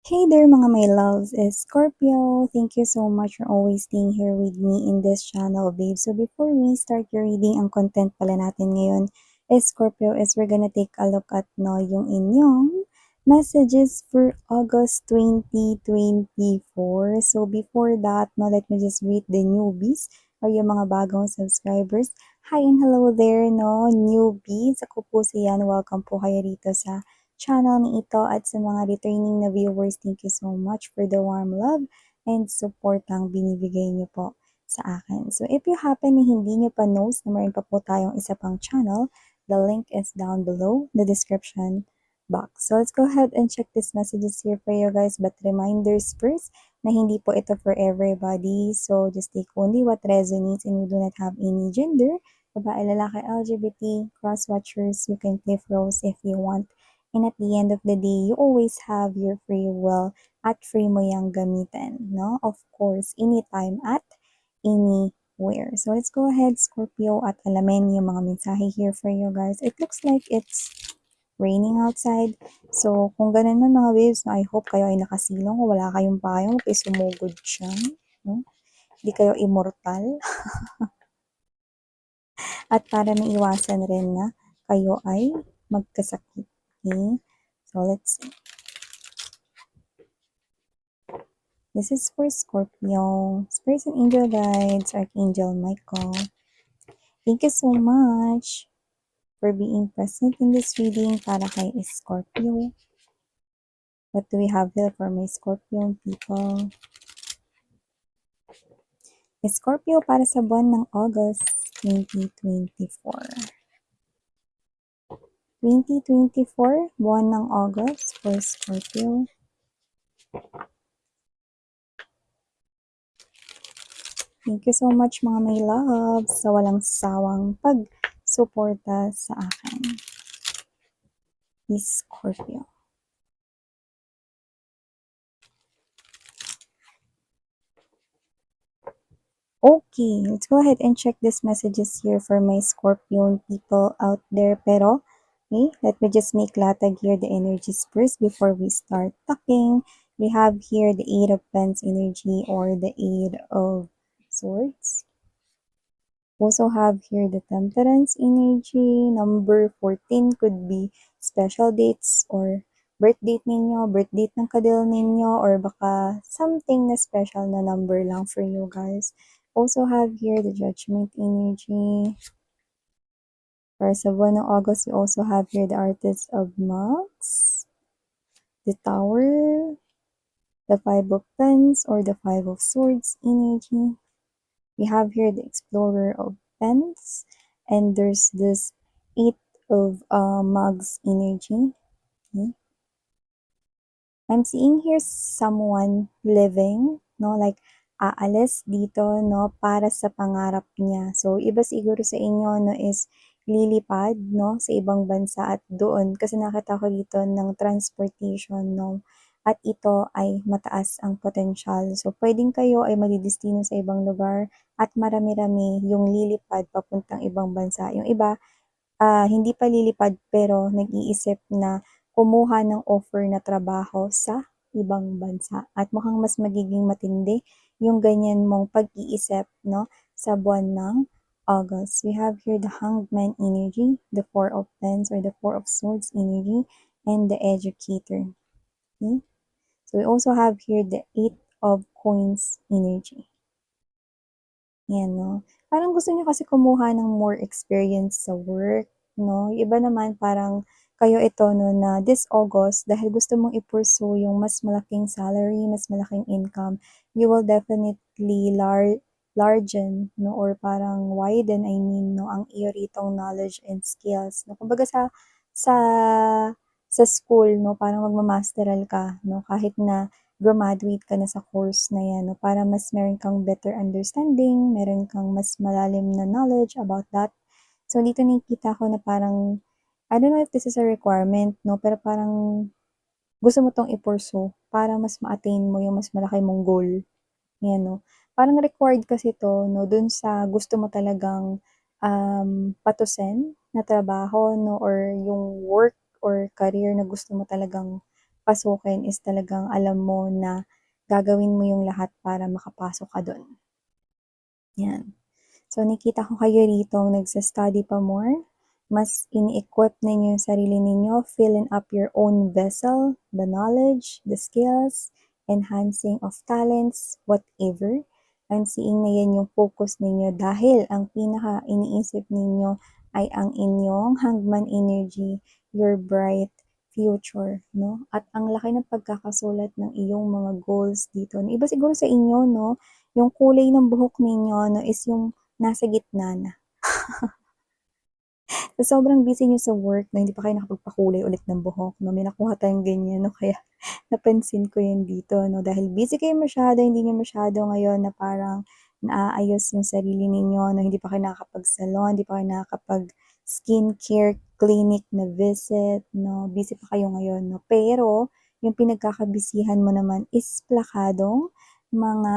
Hey there mga my loves, it's Scorpio. Thank you so much for always staying here with me in this channel, babe. So before we start your reading, ang content pala natin ngayon is Scorpio is we're gonna take a look at yung inyong messages for August 2024. So before that, let me just greet the newbies or yung mga bagong subscribers. Hi and hello there, newbies. Ako po si Yan. Welcome po kayo dito sa channel ni ito at sa mga returning na viewers, thank you so much for the warm love and support ang binibigay niyo po sa akin. So if you happen na hindi niyo pa knows na meron pa po tayong isa pang channel, the link is down below the description box. So let's go ahead and check these messages here for you guys, but reminders first na hindi po ito for everybody. So just take only what resonates and we do not have any gender, babae, lalaki, LGBT, cross-watchers, you can flip roles if you want. And at the end of the day, you always have your free will at free mo yang gamitin, no? Of course, anytime at anywhere. So let's go ahead, Scorpio, at alamin yung mga mensahe here for you guys. It looks like it's raining outside. So, kung ganun man mga waves, I hope kayo ay nakasilong o wala kayong payong, kay sumugod siya. No? Hindi kayo immortal. At para maiwasan rin na kayo ay magkasakit. Okay? So, let's see. This is for Scorpio. Spirits and angel guides, Archangel Michael. Thank you so much for being present in this reading para kay Scorpio. What do we have here for my Scorpion people? Scorpio para sa buwan ng August 2024. 2024, buwan ng August for Scorpio. Thank you so much mga may loves sa walang sawang pag-suporta sa akin. Scorpio. Okay, let's go ahead and check these messages here for my Scorpion people out there. Pero, okay, let me just make latag here the energies first before we start talking. We have here the Eight of Pens energy or the Eight of Swords. Also have here the Temperance energy. Number 14 could be special dates or birth date ninyo, birth date ng kadil ninyo, or baka something na special na number lang for you guys. Also have here the Judgment energy. For sa buwan ng August, we also have here the Artist of Mugs, the Tower, the Five of Pens or the Five of Swords energy. We have here the Explorer of Pens, and there's this Eight of Mugs energy. Okay. I'm seeing here someone living, like aalis dito, para sa pangarap niya. So, iba siguro sa inyo, is lilipad, sa ibang bansa at doon. Kasi nakita ko dito ng transportation, at ito ay mataas ang potensyal. So, pwedeng kayo ay madidestino sa ibang lugar at marami-rami yung lilipad papuntang ibang bansa. Yung iba, hindi pa lilipad pero nag-iisip na kumuha ng offer na trabaho sa ibang bansa. At mukhang mas magiging matindi yung ganyan mong pag-iisip, sa buwan ng August. We have here the Hanged Man energy, the Four of Pens or the Four of Swords energy, and the Educator. Okay? So we also have here the Eight of Coins energy. Yan, Parang gusto niyo kasi kumuha ng more experience sa work, Iba naman parang kayo ito, na this August, dahil gusto mong i-pursue yung mas malaking salary, mas malaking income, you will definitely largen, or parang widen, ang iyo ritong knowledge and skills, Kumbaga sa sa school, parang magma-masteral ka, kahit na graduate ka na sa course na yan, para mas meron kang better understanding, meron kang mas malalim na knowledge about that. So, dito nakikita ko na parang, I don't know if this is a requirement, pero parang gusto mo tong i-pursue para mas ma-attain mo yung mas malaki mong goal. Yan, Parang required kasi to, dun sa gusto mo talagang patusin na trabaho, or yung work or career na gusto mo talagang pasukin is talagang alam mo na gagawin mo yung lahat para makapasok ka dun, 'yan. So, nakikita ko kayo rito nagsa-study pa more, mas ini-equip ninyo yung sarili ninyo, filling up your own vessel, the knowledge, the skills, enhancing of talents, whatever. I'm seeing na yan yung focus ninyo dahil ang pinaka iniisip ninyo ay ang inyong hangman energy, your bright future, no? At ang laki ng pagkakasulat ng iyong mga goals dito. Iba siguro sa inyo, no? Yung kulay ng buhok ninyo, no, is yung nasa gitna na. Sa sobrang busy niyo sa work na hindi pa kayo nakapagpakulay ulit ng buhok 'no, may nakuha tayong ganyan 'no, kaya napansin ko 'yan dito 'no, dahil busy kayo masyado, hindi niyo masyado ngayon na parang naaayos yung sarili ninyo 'no, hindi pa kayo nakakapag-salon, hindi pa kayo nakakapag-skincare clinic na visit 'no, busy pa kayo ngayon 'no. Pero yung pinagkakabisihan mo naman is plakadong mga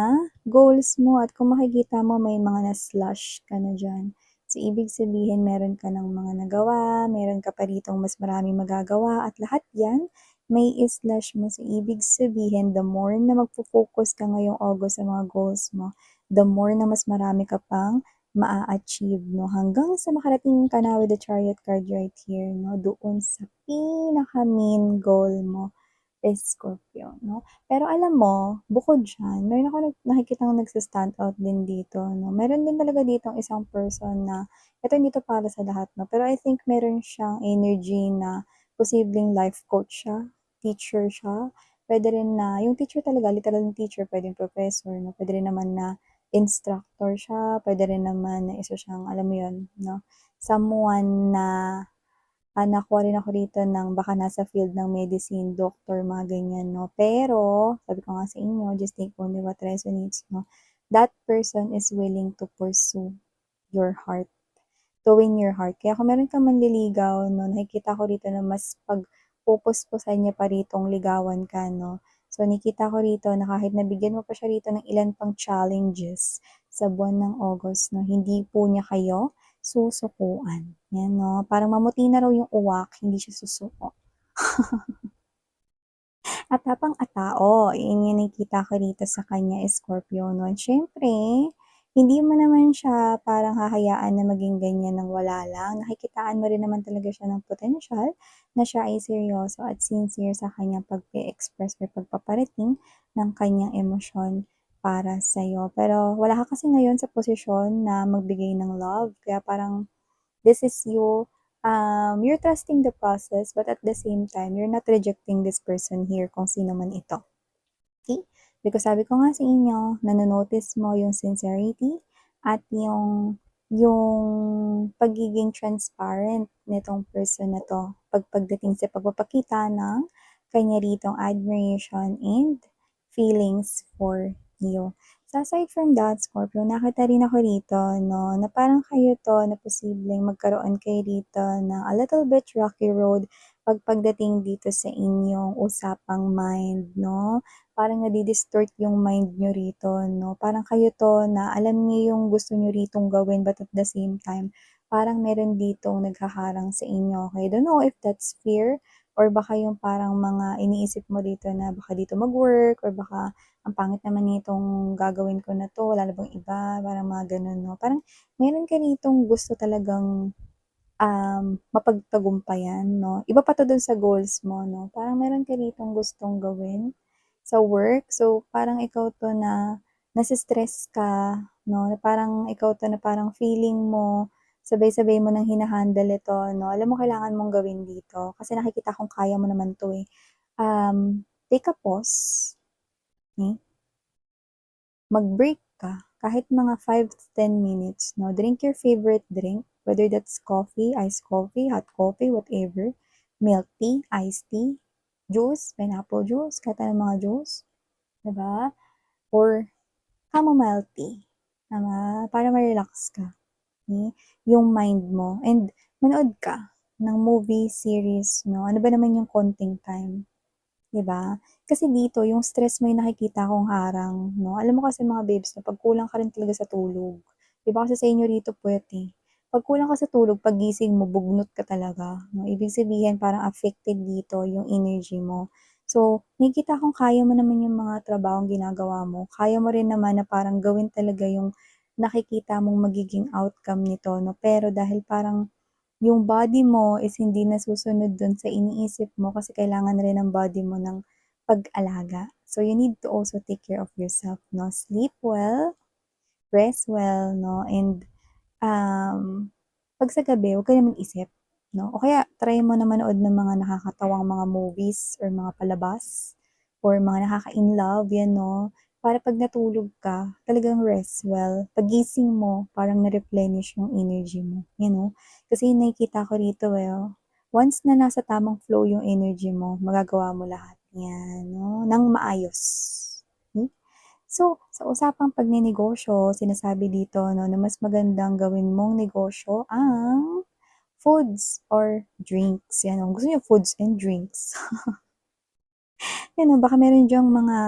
goals mo at kung makikita mo may mga na-slash ka na diyan. So, ibig sabihin meron ka ng mga nagawa, meron ka pa ditong mas maraming magagawa at lahat 'yan may i-slash mo. So, ibig sabihin the more na magfo-focus ka ngayong August sa mga goals mo, the more na mas marami ka pang maa-achieve 'no, hanggang sa makarating ka na with the Chariot card right here 'no, doon sa pinaka-main goal mo is Scorpio 'no. Pero alam mo, bukod diyan, meron ako nakikitang nagsa-stand out din dito 'no. Meron din talaga ditong isang person na ito hindi 'to para sa lahat 'no, pero I think meron siyang energy na posibleng life coach siya, teacher siya, puwede rin na yung teacher talaga, literal na teacher, puwedeng professor 'no, puwede rin naman na instructor siya, puwede rin naman na isa siyang alam mo yun 'no, someone na nakuha rin ako rito ng baka nasa field ng medicine, doctor, mga ganyan 'no. Pero sabi ko nga sa inyo, just take only what resonates 'no. That person is willing to pursue your heart, to win your heart. Kaya kung meron kang manliligaw 'no, nakikita ko rito na mas pagpupuspusan niya pa ritong ligawan ka 'no. So nakikita ko rito na kahit nabigyan mo pa siya rito ng ilan pang challenges sa buwan ng August 'no, hindi po niya kayo susukuan, 'yan 'no. Parang mamuti na raw yung uwak, hindi siya susuko. At tapang-atao, yun yung nakikita ko dito sa kanya, Scorpio 'no. At siyempre, hindi mo naman siya parang hahayaan na maging ganyan ng wala lang. Nakikitaan mo rin naman talaga siya ng potensyal na siya ay seryoso at sincere sa kanyang pag-e-express or pagpaparating ng kanyang emosyon para sa'yo. Pero wala ka kasi ngayon sa posisyon na magbigay ng love, kaya parang this is you, you're trusting the process, but at the same time, you're not rejecting this person here kung sino man ito. Okay? Because sabi ko nga sa inyo, nano-notice mo yung sincerity at yung pagiging transparent nitong person na 'to pagdating sa pagpapakita ng kanya ritong admiration and feelings for you. So, aside from that, Scorpio, nakita rin ako rito 'no, na parang kayo 'to na posibleng magkaroon kayo dito ng a little bit rocky road pagdating dito sa inyong usapang mind 'no. Parang nadi-distort yung mind niyo rito 'no, parang kayo 'to na alam niyo yung gusto niyo ritong gawin but at the same time, parang meron ditong naghaharang sa inyo. I don't know if that's fear or baka yung parang mga iniisip mo dito na baka dito mag-work or baka ang pangit naman nitong gagawin ko na 'to, wala na bang iba, parang mga gano'n 'no. Parang meron ka ditong gusto talagang mapagtagumpayan 'no. Iba pa 'to dun sa goals mo 'no, parang meron ka ditong gustong gawin sa work. So, parang ikaw 'to na nase-stress ka 'no, na parang ikaw 'to na parang feeling mo sabay-sabay mo ng hina-handle ito 'no. Alam mo kailangan mong gawin dito kasi nakikita kong kaya mo naman 'to, eh. Take a pause, okey? Mag-break ka kahit mga 5 to 10 minutes 'no, drink your favorite drink, whether that's coffee, iced coffee, hot coffee, whatever, milk tea, iced tea, juice, pineapple juice, kahit anong mga juice, 'di ba? Or chamomile tea, tama? Para ma-relax ka, okey, yung mind mo and manood ka ng movie, series 'no, ano ba naman yung konting time. 'Di ba? Kasi dito yung stress mo yung nakikita kong harang 'no. Alam mo kasi mga babes 'no, 'pag kulang ka rin talaga sa tulog. 'Di ba kasi sa inyo rito puwet, eh. 'Pag kulang ka sa tulog, paggising mo bugnot ka talaga 'no. Ibig sabihin parang affected dito yung energy mo. So, nakikita kong kaya mo naman yung mga trabahong ginagawa mo. Kaya mo rin naman na parang gawin talaga yung nakikita mong magiging outcome nito, no? Pero dahil parang yung body mo is hindi nasusunod dun sa iniisip mo kasi kailangan rin ng body mo ng pag-alaga. So, you need to also take care of yourself, no? Sleep well, rest well, no? And um, 'pag sa gabi huwag ka na mag-isip, 'no, o kaya try mo na manood ng mga nakakatawang mga movies or mga palabas or mga nakaka-inlove, 'yan 'no, para 'pag natulog ka talagang rest well. Paggising mo parang na-replenish yung energy mo, you know. Kasi yung nakikita ko rito, eh, once na nasa tamang flow yung energy mo, magagawa mo lahat 'yan 'no, ng maayos. Hmm? So, sa usapang pagnenegosyo, sinasabi dito 'no, na mas magandang gawin mong negosyo ang foods or drinks, 'yan, kung gusto niyo foods and drinks. 'Yan 'no, baka meron diyang mga,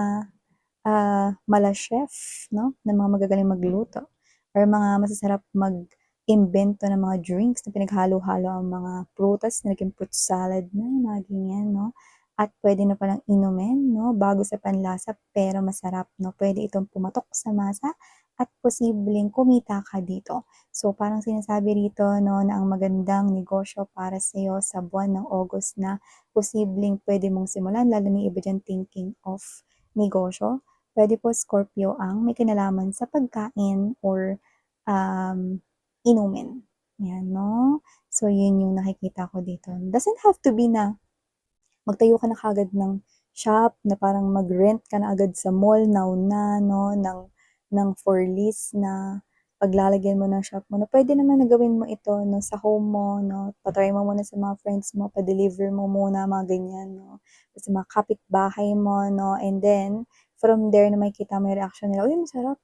mala-chef 'no, na mga magagaling magluto or mga masasarap mag-imbento ng mga drinks na pinaghalo-halo ang mga prutas na naging fruit salad na, mga ganyan 'no. At puwede na palang inumin 'no, bago sa panlasa pero masarap 'no. Puwede itong pumatok sa masa at posibleng kumita ka dito. So, parang sinasabi rito 'no, na ang magandang negosyo para sa'yo sa buwan ng August na posibleng puwede mong simulan lalo na yung iba diyan thinking of negosyo. Puwede po Scorpio ang may kinalaman sa pagkain or, inumin, 'yan 'no. So, 'yun yung nakikita ko dito. Doesn't have to be na magtayo ka na kaagad ng shop na parang mag-rent ka na agad sa mall now na 'no, ng for lease na paglalagyan mo ng shop mo na puwede naman na gawin mo ito 'no, sa home mo 'no, pa-try mo muna sa mga friends mo, pa-deliver mo muna mga ganyan 'no, sa mga kapitbahay mo 'no, and then from there na makikita mo yung reaksyon nila, "Uy, masarap,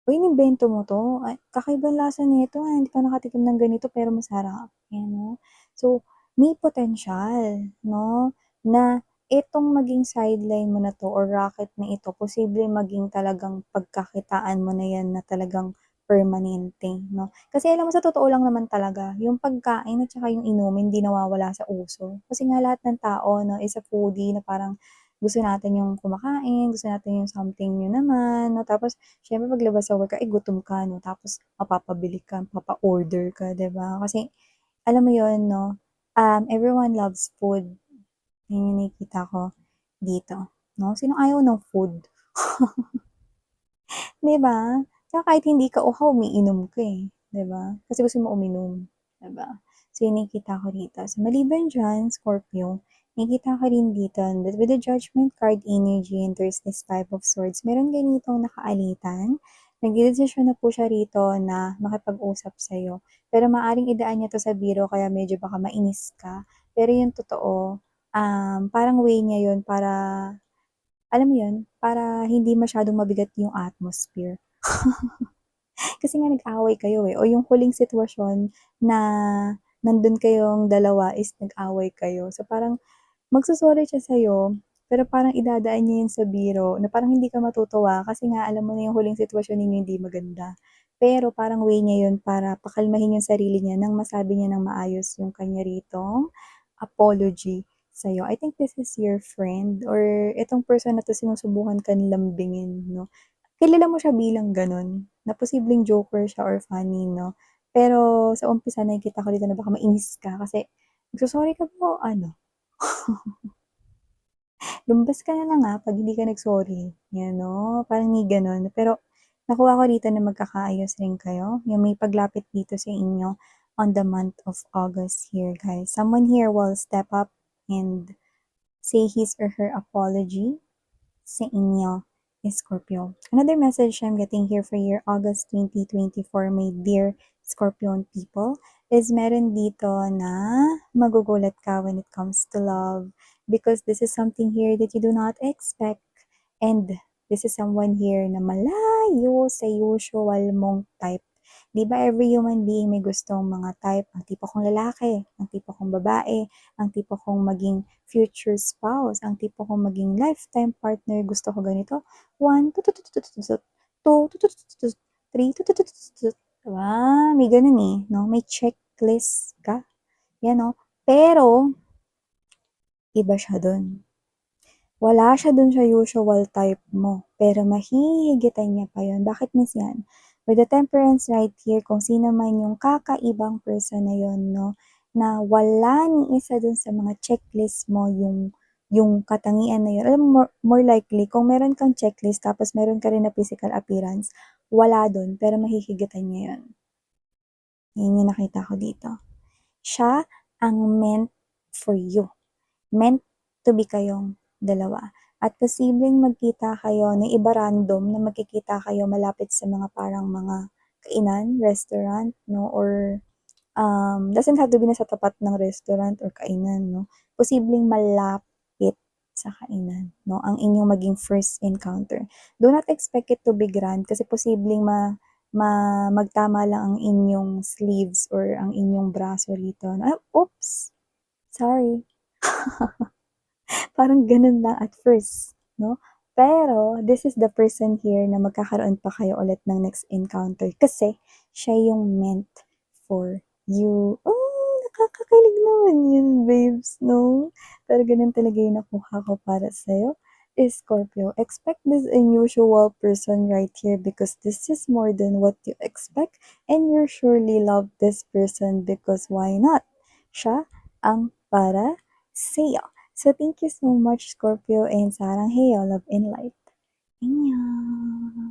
Uy, inimbento mo 'to? Ay, kakaibang lasa nito, hindi pa nakatikim ng ganito pero masarap." Ayan 'no. So, may potensyal 'no, na itong maging sideline mo na 'to or racket na ito posibleng maging talagang pagkakitaan mo na 'yan na talagang permanente 'no. Kasi alam mo sa totoo lang naman talaga, yung pagkain at saka yung inumin hindi nawawala sa uso. Kasi nga lahat ng tao 'no is a foodie na parang gusto natin yung kumakain, gusto natin yung something new naman 'no, tapos siyempre paglabas sa work ka, gutom ka 'no, tapos mapapabili ka, mapapa-order ka, 'di ba? Kasi alam mo 'yun 'no, everyone loves food, 'yun yung nakikita ko dito 'no. Sinong ayaw ng food, 'di ba? Tsaka kahit hindi ka uhaw umiinom ka, 'di ba? Kasi gusto mo uminom, 'di ba? So 'yun nakikita ko dito. So maliban diyan, Scorpio, nakikita ko rin dito that with the Judgment card energy and there's this Five of Swords, meron ganitong nakaalitan. Nagdedesisyon na po siya rito na makipag-usap sa'yo. Pero maaaring idaan niya 'to sa biro kaya medyo baka mainis ka. Pero yung totoo, parang way niya yun para alam mo yun, para hindi masyadong mabigat yung atmosphere. Kasi nga nag-away kayo, o yung huling sitwasyon na nandun kayong dalawa is nag-away kayo. So, parang magso-sorry siya sa'yo, pero parang idadaan niya yun sa biro na parang hindi ka matutuwa kasi nga alam mo na yung huling sitwasyon ninyo hindi maganda. Pero parang way niya yun para pakalmahin yung sarili niya nang masabi niya ng maayos yung kanya ritong apology sa'yo. I think this is your friend or itong person na 'to sinusubukan kang lambingin 'no. Kilala mo siya bilang gano'n, na posibleng joker siya or funny 'no. Pero sa umpisa nakikita ko dito na baka mainis ka kasi, "Magso-sorry ka po ano, lumabas ka na lang, 'pag hindi ka nag-sorry." 'Yan 'no, parang may gano'n. Pero nakuha ko dito na magkakaayos rin kayo, yung may paglapit dito sa inyo on the month of August here, guys. Someone here will step up and say his or her apology sa inyo, Scorpio. Another message I'm getting here for your August 2024, my dear Scorpion people, is meron dito na magugulat ka when it comes to love because this is something here that you do not expect and this is someone here na malayo sa usual mong type. 'Di ba every human being may gustong mga type, ang tipo kong lalaki, ang tipo kong babae, ang tipo kong maging future spouse, ang tipo kong maging lifetime partner, gusto ko ganito, 1, tutututututut, 2, tututututut, 3, tututututut, 'di ba? May gano'n, 'no? May checklist ka, 'yan, 'no? Pero iba siya do'n. Wala siya dun sa usual type mo, pero mahihigitan niya pa yun. Bakit miss yan? With the temperance right here, kung sino man yung kakaibang person na yun, no, na wala ni isa dun sa mga checklist mo yung katangian na yun. Alam mo, more likely, kung meron kang checklist tapos meron ka rin na physical appearance, wala dun, pero mahihigitan niya yun. Yun yung nakita ko dito. Siya ang meant for you. Meant to be kayong dalawa. At posibleng magkita kayo ng iba random na magkikita kayo malapit sa mga parang mga kainan, restaurant, no? Or doesn't have to be na sa tapat ng restaurant or kainan, no? Posibleng malapit sa kainan, no? Ang inyong maging first encounter. Do not expect it to be grand kasi posibleng magtama lang ang inyong sleeves or ang inyong braso rito. Ah, oops! Sorry. Parang ganun lang at first, no? Pero, this is the person here na magkakaroon pa kayo ulit ng next encounter kasi siya yung meant for you. Oh, nakakakilig naman yun, babes, no? Pero ganun talaga yung nakuha ko para sa'yo. Scorpio, expect this unusual person right here because this is more than what you expect and you surely love this person because why not? Siya ang para sa'yo. So thank you so much, Scorpio and Sarang Heyo, Love and Light. Annyeong!